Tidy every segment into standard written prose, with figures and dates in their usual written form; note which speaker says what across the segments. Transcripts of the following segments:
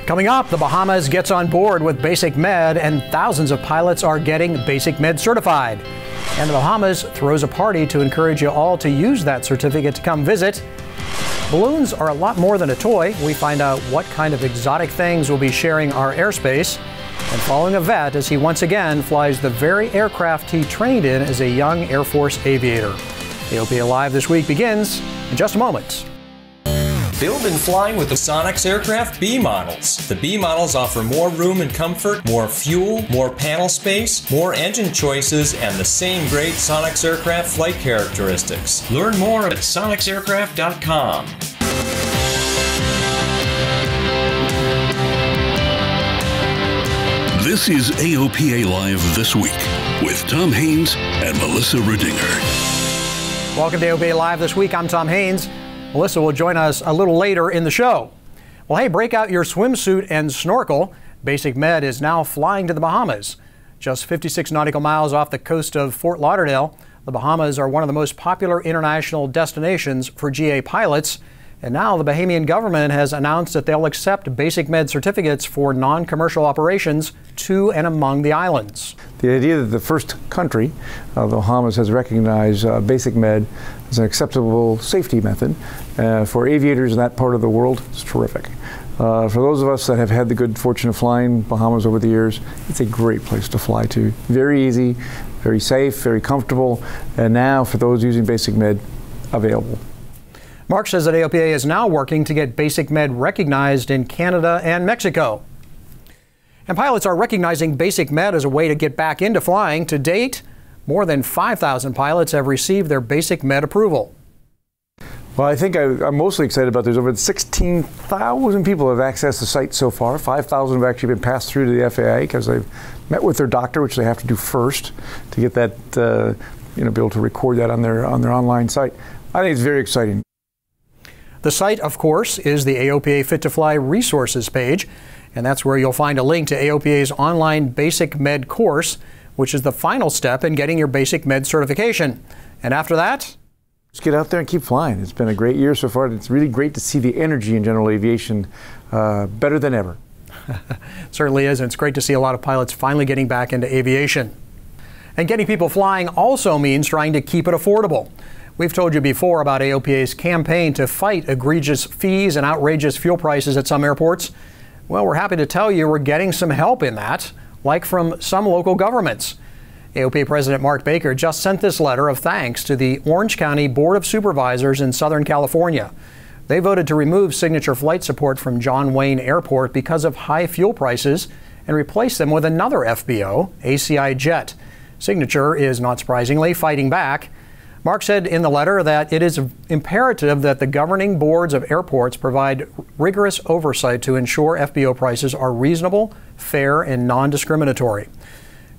Speaker 1: Coming up, the Bahamas gets on board with BasicMed and thousands of pilots are getting BasicMed certified. And the Bahamas throws a party to encourage you all to use that certificate to come visit. Balloons are a lot more than a toy. We find out what kind of exotic things will be sharing our airspace. And following a vet as he once again flies the very aircraft he trained in as a young Air Force aviator. AOPA Live this week begins in just a moment.
Speaker 2: Build and flying with the Sonex aircraft B models. The B models offer more room and comfort, more fuel, more panel space, more engine choices, and the same great Sonex aircraft flight characteristics. Learn more at sonexaircraft.com.
Speaker 3: This is AOPA Live This Week with Tom Haynes and Melissa Rudinger.
Speaker 1: Welcome to AOPA Live This Week. I'm Tom Haynes. Melissa will join us a little later in the show. Well, hey, break out your swimsuit and snorkel. BasicMed is now flying to the Bahamas. Just 56 nautical miles off the coast of Fort Lauderdale, the Bahamas are one of the most popular international destinations for GA pilots. And now the Bahamian government has announced that they'll accept BasicMed certificates for non-commercial operations to and among the islands.
Speaker 4: The idea that the first country, the Bahamas, has recognized BasicMed as an acceptable safety method for aviators in that part of the world is terrific. For those of us that have had the good fortune of flying Bahamas over the years, it's a great place to fly to. Very easy, very safe, very comfortable, and now for those using BasicMed, available.
Speaker 1: Mark says that AOPA is now working to get BasicMed recognized in Canada and Mexico. And pilots are recognizing BasicMed as a way to get back into flying. To date, more than 5,000 pilots have received their BasicMed approval.
Speaker 4: Well, I think I'm mostly excited about there's over 16,000 people have accessed the site so far. 5,000 have actually been passed through to the FAA because they've met with their doctor, which they have to do first to get that, be able to record that on their online site. I think it's very exciting.
Speaker 1: The site, of course, is the AOPA Fit to Fly resources page, and that's where you'll find a link to AOPA's online BasicMed course, which is the final step in getting your BasicMed certification. And after that,
Speaker 4: just get out there and keep flying. It's been a great year so far. It's really great to see the energy in general aviation better than ever.
Speaker 1: Certainly is, and it's great to see a lot of pilots finally getting back into aviation. And getting people flying also means trying to keep it affordable. We've told you before about AOPA's campaign to fight egregious fees and outrageous fuel prices at some airports. Well, we're happy to tell you we're getting some help in that, like from some local governments. AOPA President Mark Baker just sent this letter of thanks to the Orange County Board of Supervisors in Southern California. They voted to remove signature flight support from John Wayne Airport because of high fuel prices and replace them with another FBO, ACI Jet. Signature is, not surprisingly, fighting back. Mark said in the letter that it is imperative that the governing boards of airports provide rigorous oversight to ensure FBO prices are reasonable, fair, and non-discriminatory.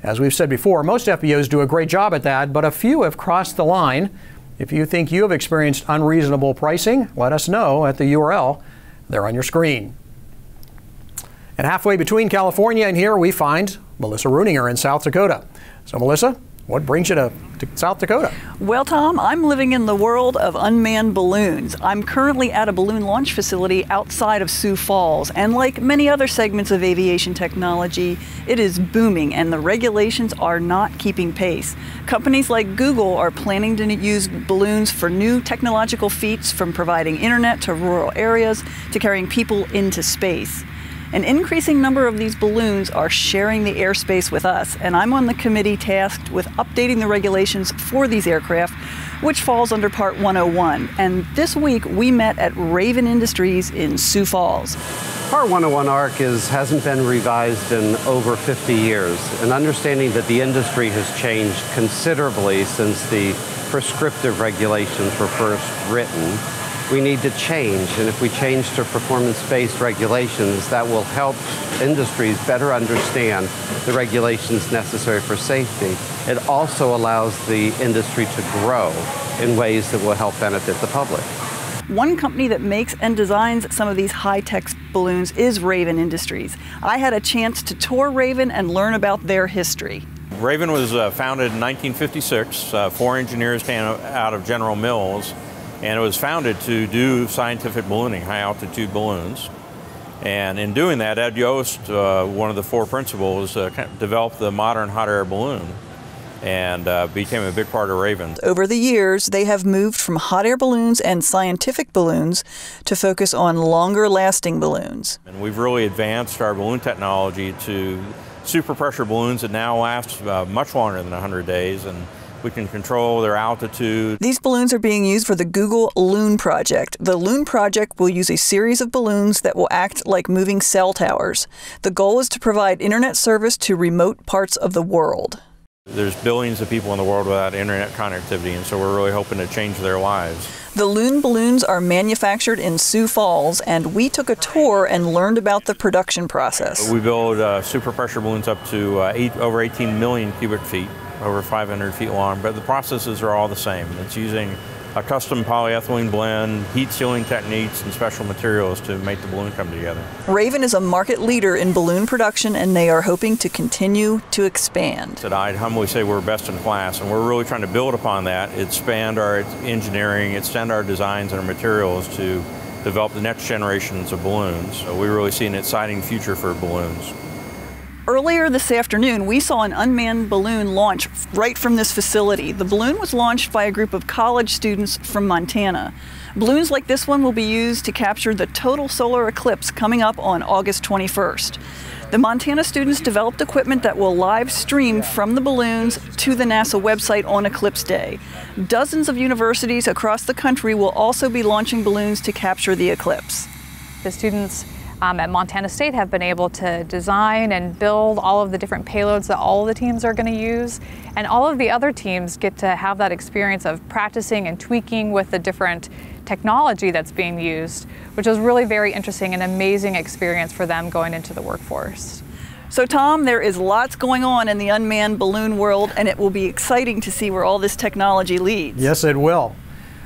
Speaker 1: As we've said before, most FBOs do a great job at that, but a few have crossed the line. If you think you have experienced unreasonable pricing, let us know at the URL there on your screen. And halfway between California and here, we find Melissa Rudinger in South Dakota. So, Melissa, what brings you to South Dakota?
Speaker 5: Well, Tom, I'm living in the world of unmanned balloons. I'm currently at a balloon launch facility outside of Sioux Falls, and like many other segments of aviation technology, it is booming and the regulations are not keeping pace. Companies like Google are planning to use balloons for new technological feats, from providing internet to rural areas to carrying people into space. An increasing number of these balloons are sharing the airspace with us, and I'm on the committee tasked with updating the regulations for these aircraft, which falls under Part 101. And this week we met at Raven Industries in Sioux Falls.
Speaker 6: Part 101 ARC hasn't been revised in over 50 years, and understanding that the industry has changed considerably since the prescriptive regulations were first written. We need to change, and if we change to performance-based regulations, that will help industries better understand the regulations necessary for safety. It also allows the industry to grow in ways that will help benefit the public.
Speaker 5: One company that makes and designs some of these high-tech balloons is Raven Industries. I had a chance to tour Raven and learn about their history.
Speaker 7: Raven was founded in 1956. 4 engineers came out of General Mills, and it was founded to do scientific ballooning, high-altitude balloons. And in doing that, Ed Yost, one of the four principals, developed the modern hot air balloon and became a big part of Raven.
Speaker 5: Over the years, they have moved from hot air balloons and scientific balloons to focus on longer lasting balloons.
Speaker 7: And we've really advanced our balloon technology to super pressure balloons that now last much longer than 100 days, and we can control their altitude.
Speaker 5: These balloons are being used for the Google Loon project. The Loon project will use a series of balloons that will act like moving cell towers. The goal is to provide internet service to remote parts of the world.
Speaker 7: There's billions of people in the world without internet connectivity, and so we're really hoping to change their lives.
Speaker 5: The Loon balloons are manufactured in Sioux Falls, and we took a tour and learned about the production process.
Speaker 7: We build super pressure balloons up to over 18 million cubic feet, over 500 feet long, but the processes are all the same. It's using a custom polyethylene blend, heat sealing techniques, and special materials to make the balloon come together.
Speaker 5: Raven is a market leader in balloon production, and they are hoping to continue to expand.
Speaker 7: I'd humbly say we're best in class, and we're really trying to build upon that, expand our engineering, extend our designs and our materials to develop the next generations of balloons. So we really see an exciting future for balloons.
Speaker 5: Earlier this afternoon, we saw an unmanned balloon launch right from this facility. The balloon was launched by a group of college students from Montana. Balloons like this one will be used to capture the total solar eclipse coming up on August 21st. The Montana students developed equipment that will live stream from the balloons to the NASA website on Eclipse Day. Dozens of universities across the country will also be launching balloons to capture the eclipse.
Speaker 8: The students at Montana State have been able to design and build all of the different payloads that all of the teams are going to use, and all of the other teams get to have that experience of practicing and tweaking with the different technology that's being used, which is really very interesting and amazing experience for them going into the workforce.
Speaker 5: So Tom, there is lots going on in the unmanned balloon world, and it will be exciting to see where all this technology leads.
Speaker 1: Yes, it will.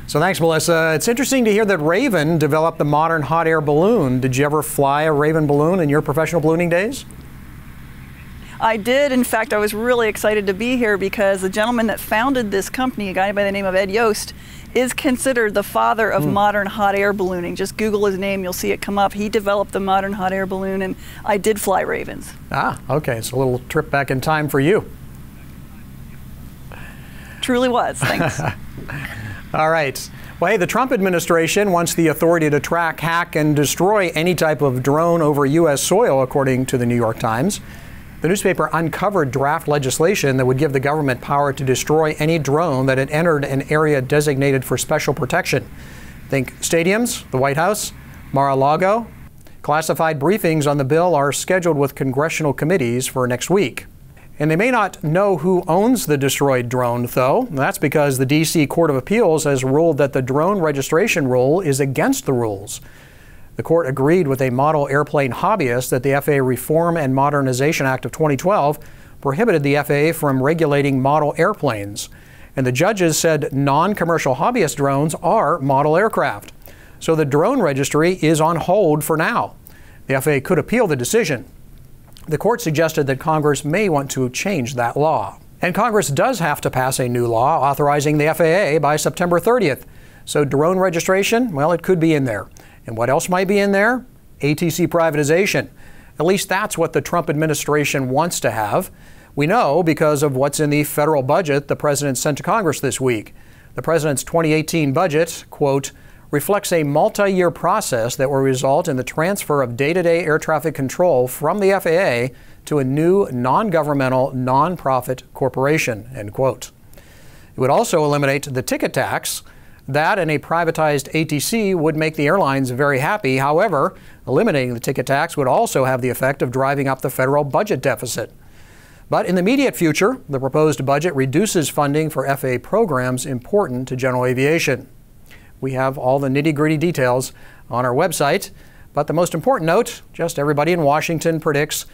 Speaker 1: So thanks, Melissa. It's interesting to hear that Raven developed the modern hot air balloon. Did you ever fly a Raven balloon in your professional ballooning days?
Speaker 5: I did. In fact, I was really excited to be here because the gentleman that founded this company, a guy by the name of Ed Yost, is considered the father of modern hot air ballooning. Just Google his name, you'll see it come up. He developed the modern hot air balloon, and I did fly Ravens.
Speaker 1: Ah, okay. So a little trip back in time for you.
Speaker 5: Truly was. Thanks.
Speaker 1: All right. Well, hey, the Trump administration wants the authority to track, hack, and destroy any type of drone over U.S. soil, according to the New York Times. The newspaper uncovered draft legislation that would give the government power to destroy any drone that had entered an area designated for special protection. Think stadiums, the White House, Mar-a-Lago. Classified briefings on the bill are scheduled with congressional committees for next week. And they may not know who owns the destroyed drone, though. That's because the D.C. Court of Appeals has ruled that the drone registration rule is against the rules. The court agreed with a model airplane hobbyist that the FAA Reform and Modernization Act of 2012 prohibited the FAA from regulating model airplanes. And the judges said non-commercial hobbyist drones are model aircraft. So the drone registry is on hold for now. The FAA could appeal the decision. The court suggested that Congress may want to change that law. And Congress does have to pass a new law authorizing the FAA by September 30th. So drone registration, well, it could be in there. And what else might be in there? ATC privatization. At least that's what the Trump administration wants to have. We know because of what's in the federal budget the president sent to Congress this week. The president's 2018 budget, quote, reflects a multi-year process that will result in the transfer of day-to-day air traffic control from the FAA to a new non-governmental, non-profit corporation, end quote. It would also eliminate the ticket tax. That and a privatized ATC would make the airlines very happy. However, eliminating the ticket tax would also have the effect of driving up the federal budget deficit. But in the immediate future, the proposed budget reduces funding for FAA programs important to general aviation. We have all the nitty-gritty details on our website. But the most important note, just about everybody in Washington predicts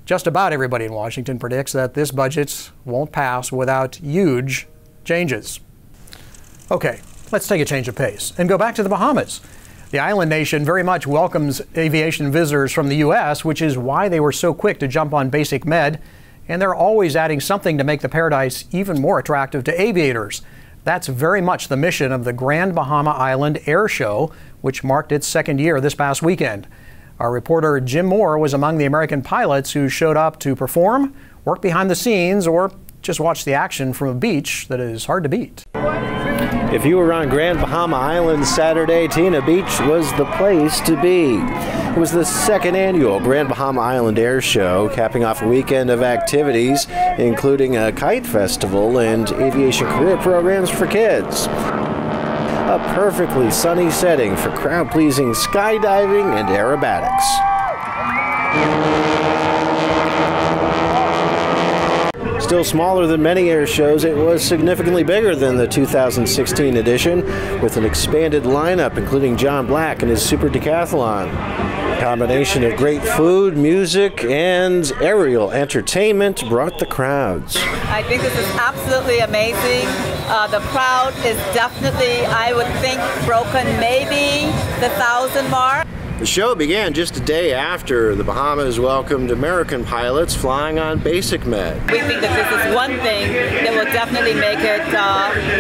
Speaker 1: that this budget won't pass without huge changes. Okay, let's take a change of pace and go back to the Bahamas. The island nation very much welcomes aviation visitors from the U.S., which is why they were so quick to jump on BasicMed, and they're always adding something to make the paradise even more attractive to aviators. That's very much the mission of the Grand Bahama Island Airshow, which marked its second year this past weekend. Our reporter Jim Moore was among the American pilots who showed up to perform, work behind the scenes, or just watch the action from a beach that is hard to beat.
Speaker 9: If you were on Grand Bahama Island Saturday, Tina Beach was the place to be. It was the second annual Grand Bahama Island Airshow, capping off a weekend of activities, including a kite festival and aviation career programs for kids. A perfectly sunny setting for crowd-pleasing skydiving and aerobatics. Still smaller than many air shows, it was significantly bigger than the 2016 edition, with an expanded lineup including John Black and his Super Decathlon. A combination of great food, music, and aerial entertainment brought the crowds.
Speaker 10: I think this is absolutely amazing. The crowd is definitely, I would think, broken maybe the 1,000 mark.
Speaker 9: The show began just a day after the Bahamas welcomed American pilots flying on BasicMed.
Speaker 10: We think that this is one thing that will definitely make it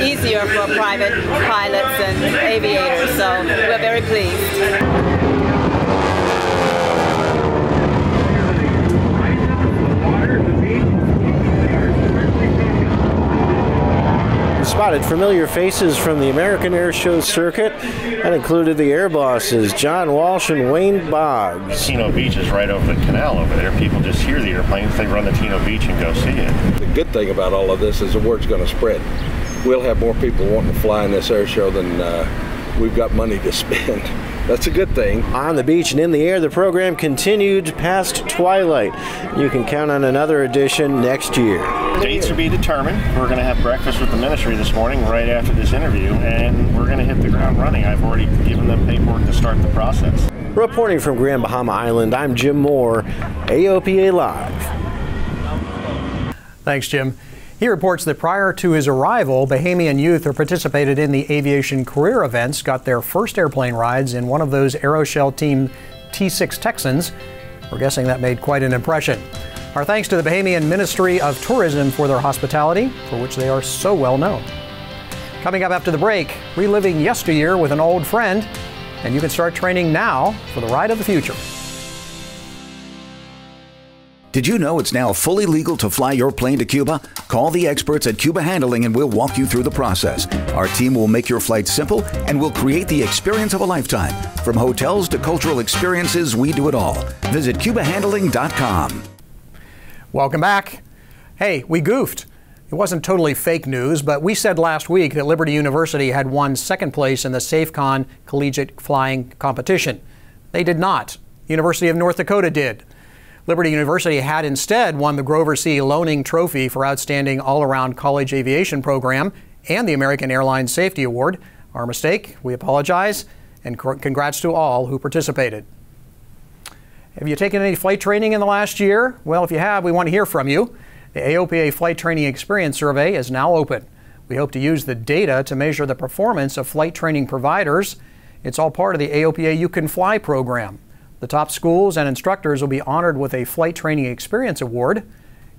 Speaker 10: easier for private pilots and aviators, so we're very pleased.
Speaker 9: Spotted familiar faces from the American Airshow circuit. That included the air bosses, John Walsh and Wayne Boggs.
Speaker 11: Tino Beach is right over the canal over there. People just hear the airplanes, they run to Tino Beach and go see it.
Speaker 12: The good thing about all of this is the word's going to spread. We'll have more people wanting to fly in this air show than we've got money to spend. That's a good thing.
Speaker 9: On the beach and in the air, the program continued past twilight. You can count on another edition next year.
Speaker 11: Dates to be determined. We're going to have breakfast with the ministry this morning right after this interview, and we're going to hit the ground running. I've already given them paperwork to start the process.
Speaker 9: Reporting from Grand Bahama Island, I'm Jim Moore, AOPA Live.
Speaker 1: Thanks, Jim. He reports that prior to his arrival, Bahamian youth who participated in the aviation career events got their first airplane rides in one of those Aeroshell Team T6 Texans. We're guessing that made quite an impression. Our thanks to the Bahamian Ministry of Tourism for their hospitality, for which they are so well known. Coming up after the break, reliving yesteryear with an old friend, and you can start training now for the ride of the future.
Speaker 13: Did you know it's now fully legal to fly your plane to Cuba? Call the experts at Cuba Handling and we'll walk you through the process. Our team will make your flight simple and will create the experience of a lifetime. From hotels to cultural experiences, we do it all. Visit CubaHandling.com.
Speaker 1: Welcome back. Hey, we goofed. It wasn't totally fake news, but we said last week that Liberty University had won second place in the SafeCon collegiate flying competition. They did not. University of North Dakota did. Liberty University had instead won the Grover C. Loaning Trophy for Outstanding All-Around College Aviation Program and the American Airlines Safety Award. Our mistake, we apologize, and congrats to all who participated. Have you taken any flight training in the last year? Well, if you have, we want to hear from you. The AOPA Flight Training Experience Survey is now open. We hope to use the data to measure the performance of flight training providers. It's all part of the AOPA You Can Fly program. The top schools and instructors will be honored with a Flight Training Experience Award.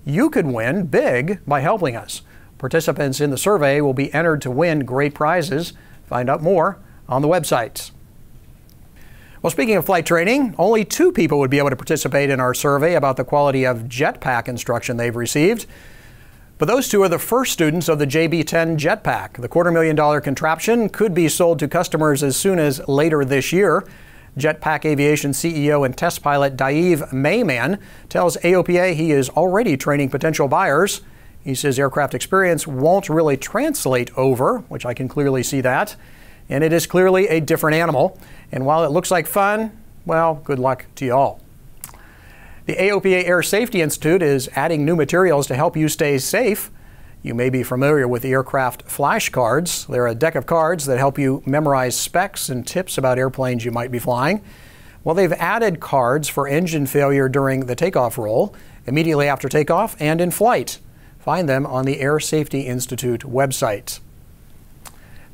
Speaker 1: You could win big by helping us. Participants in the survey will be entered to win great prizes. Find out more on the websites. Well, speaking of flight training, only 2 people would be able to participate in our survey about the quality of jetpack instruction they've received. But those 2 are the first students of the JB10 Jetpack. The $250,000 contraption could be sold to customers as soon as later this year. Jetpack Aviation CEO and test pilot Daiv Mayman tells AOPA he is already training potential buyers. He says aircraft experience won't really translate over, which I can clearly see that, and it is clearly a different animal. And while it looks like fun, well, good luck to you all. The AOPA Air Safety Institute is adding new materials to help you stay safe. You may be familiar with the aircraft flashcards. They're a deck of cards that help you memorize specs and tips about airplanes you might be flying. Well, they've added cards for engine failure during the takeoff roll, immediately after takeoff, and in flight. Find them on the Air Safety Institute website.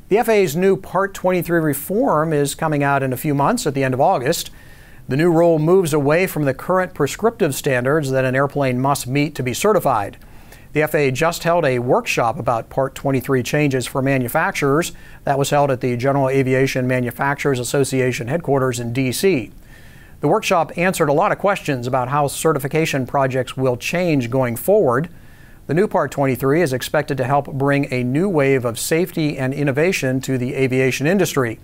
Speaker 1: The FAA's new Part 23 reform is coming out in a few months at the end of August. The new rule moves away from the current prescriptive standards that an airplane must meet to be certified. The FAA just held a workshop about Part 23 changes for manufacturers. That was held at the General Aviation Manufacturers Association headquarters in D.C. The The workshop answered a lot of questions about how certification projects will change going forward. The new Part 23 is expected to help bring a new wave of safety and innovation to the aviation industry.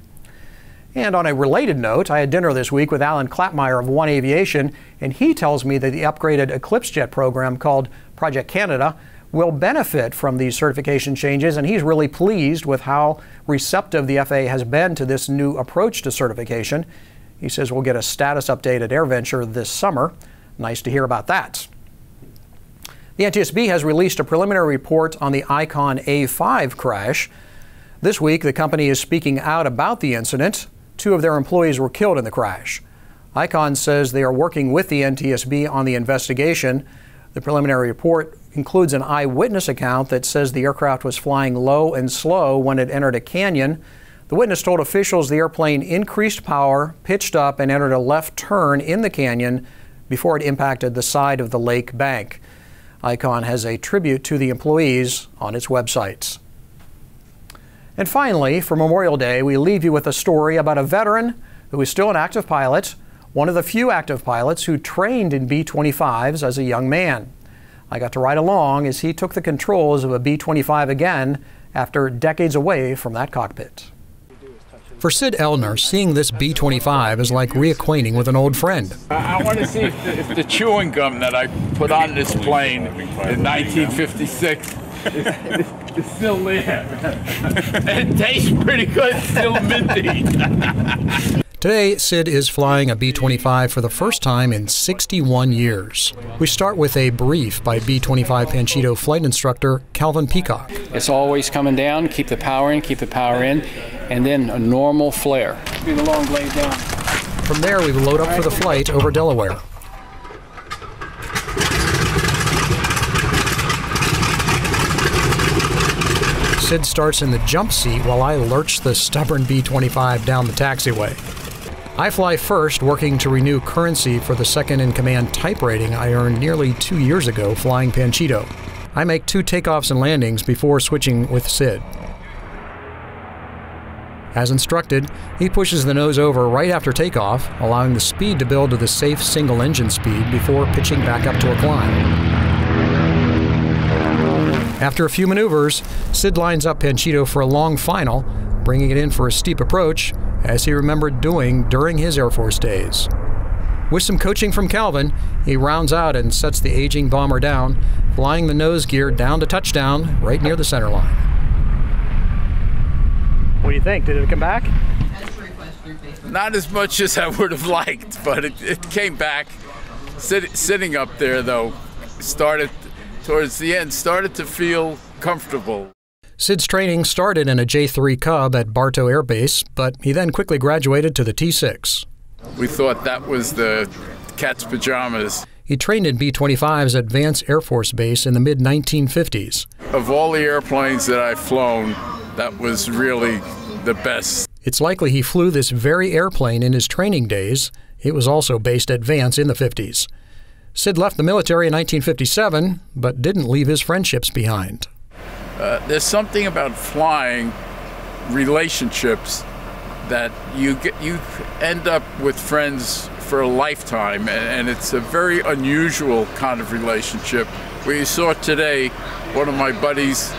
Speaker 1: And on a related note, I had dinner this week with Alan Klapmeyer of One Aviation, and he tells me that the upgraded Eclipse Jet program called Project Canada will benefit from these certification changes, and he's really pleased with how receptive the FAA has been to this new approach to certification. He says we'll get a status update at AirVenture this summer. Nice to hear about that. The NTSB has released a preliminary report on the Icon A5 crash. This week, the company is speaking out about the incident. 2 of their employees were killed in the crash. Icon says they are working with the NTSB on the investigation. The preliminary report includes an eyewitness account that says the aircraft was flying low and slow when it entered a canyon. The witness told officials the airplane increased power, pitched up, and entered a left turn in the canyon before it impacted the side of the lake bank. Icon has a tribute to the employees on its websites. And finally, for Memorial Day, we leave you with a story about a veteran who is still an active pilot, one of the few active pilots who trained in B-25s as a young man. I got to ride along as he took the controls of a B-25 again after decades away from that cockpit. For Sid Ellner, seeing this B-25 is like reacquainting with an old friend.
Speaker 14: I want to see if the chewing gum that I put on this plane in 1956 is still there. It tastes pretty good, still minty.
Speaker 1: Today, Sid is flying a B-25 for the first time in 61 years. We start with a brief by B-25 Panchito flight instructor Calvin Peacock.
Speaker 15: It's always coming down, keep the power in, and then a normal flare. Be the long blade down.
Speaker 1: From there, we load up for the flight over Delaware. Sid starts in the jump seat while I lurch the stubborn B-25 down the taxiway. I fly first, working to renew currency for the second-in-command type rating I earned nearly 2 years ago flying Panchito. I make 2 takeoffs and landings before switching with Sid. As instructed, he pushes the nose over right after takeoff, allowing the speed to build to the safe single-engine speed before pitching back up to a climb. After a few maneuvers, Sid lines up Panchito for a long final, bringing it in for a steep approach, as he remembered doing during his Air Force days. With some coaching from Calvin, he rounds out and sets the aging bomber down, flying the nose gear down to touchdown right near the center line. What do you think? Did it come back?
Speaker 14: Not as much as I would have liked, but it came back. Sitting up there, though, towards the end, started to feel comfortable.
Speaker 1: Sid's training started in a J3 Cub at Bartow Air Base, but he then quickly graduated to the T6.
Speaker 14: We thought that was the cat's pajamas.
Speaker 1: He trained in B-25s at Vance Air Force Base in the mid-1950s.
Speaker 14: Of all the airplanes that I've flown, that was really the best.
Speaker 1: It's likely he flew this very airplane in his training days. It was also based at Vance in the 50s. Sid left the military in 1957, but didn't leave his friendships behind.
Speaker 14: There's something about flying relationships that you end up with friends for a lifetime, and it's a very unusual kind of relationship. Where you saw today, one of my buddies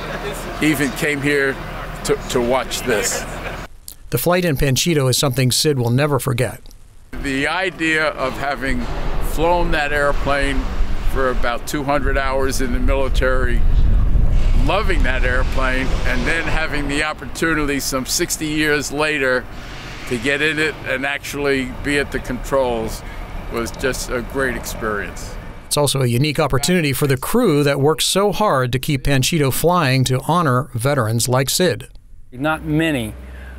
Speaker 14: even came here to watch this.
Speaker 1: The flight in Panchito is something Sid will never forget.
Speaker 14: The idea of having flown that airplane for about 200 hours in the military, loving that airplane, and then having the opportunity some 60 years later to get in it and actually be at the controls was just a great experience.
Speaker 1: It's also a unique opportunity for the crew that works so hard to keep Panchito flying to honor veterans like Sid.
Speaker 15: Not many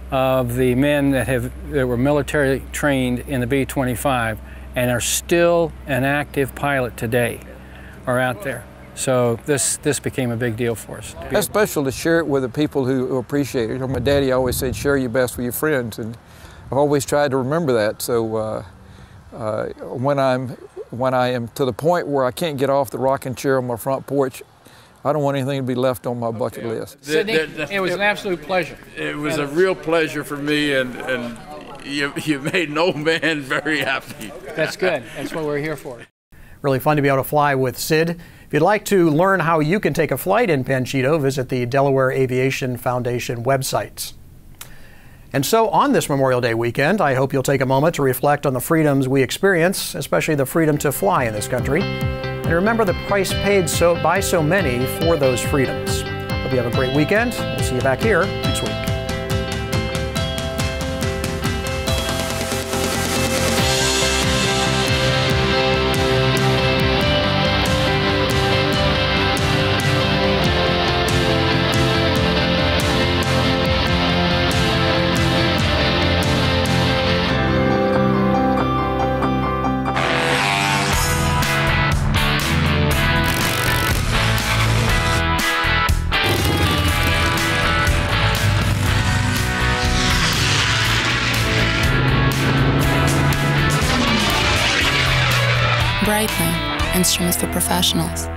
Speaker 15: of the men that were military trained in the B-25 and are still an active pilot today are out there. So this became a big deal for us.
Speaker 16: It's special to share it with the people who appreciate it. My daddy always said, share your best with your friends, and I've always tried to remember that. So when I am to the point where I can't get off the rocking chair on my front porch, I don't want anything to be left on my bucket list.
Speaker 15: Sydney, it was an absolute pleasure.
Speaker 14: It was a real pleasure for me, and you made an old man very happy.
Speaker 15: That's good. That's what we're here for.
Speaker 1: Really fun to be able to fly with Sid. If you'd like to learn how you can take a flight in Panchito, visit the Delaware Aviation Foundation website. And so on this Memorial Day weekend, I hope you'll take a moment to reflect on the freedoms we experience, especially the freedom to fly in this country. And remember the price paid by so many for those freedoms. Hope you have a great weekend. We'll see you back here next week.
Speaker 17: Instruments for professionals.